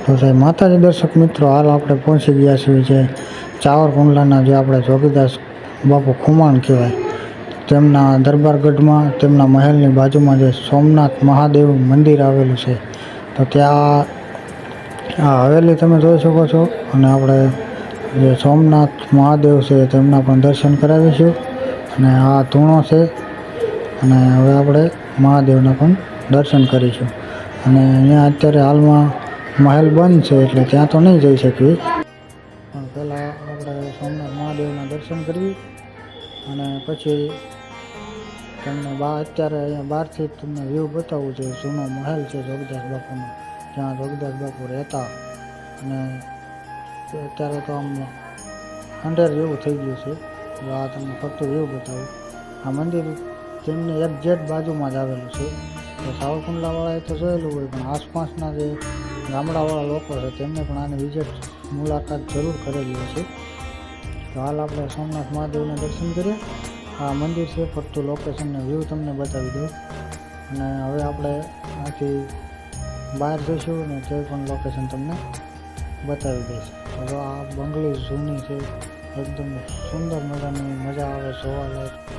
તો જય માતાજી દર્શક મિત્રો, હાલ આપણે પહોંચી ગયા છીએ જે ચાવરકુંડલાના જે આપણે જોગીદાસ બાપુ ખુમાણ કહેવાય તેમના દરબારગઢમાં તેમના મહેલની બાજુમાં જે સોમનાથ મહાદેવ મંદિર આવેલું છે. તો ત્યાં આ હવેલી તમે જોઈ શકો છો અને આપણે જે સોમનાથ મહાદેવ છે તેમના પણ દર્શન કરાવીશું. અને આ ધૂણો છે અને હવે આપણે મહાદેવના પણ દર્શન કરીશું. અને અહીંયા અત્યારે હાલમાં મહેલ બંધ છે એટલે ત્યાં તો નહીં જઈ શકીએ, પણ પહેલાં આપણે સોમનાથ મહાદેવના દર્શન કરવી અને પછી તમને અત્યારે અહીંયા બહારથી જ તમને વ્યૂ બતાવવું છે. જૂનો મહેલ છે જોગીદાસ બાપુનો, જ્યાં જોગીદાસ બાપુ રહેતા. અને અત્યારે તો આમ અંધેર જેવું થઈ ગયું છે. આ તમને ફક્ત વ્યૂ બતાવું. આ મંદિર તેમની એક્ઝેક્ટ બાજુમાં જ આવેલું છે. તો સાવરકુંડલાવાળાએ તો જોયેલું હોય, પણ આસપાસના જે ગામડાવાળા લોકો છે તેમને પણ આની વિઝિટ મુલાકાત જરૂર કરેલી હશે. તો હાલ આપણે સોમનાથ મહાદેવના દર્શન કરીએ. આ મંદિર છે, ફરતું લોકેશનને વ્યૂ તમને બતાવી દઉં. અને હવે આપણે આથી બહાર જઈશું અને તે પણ લોકેશન તમને બતાવી દઈશ. તો આ બંગલી જૂની છે, એકદમ સુંદર મજાની, મજા આવે જોવા લાયક.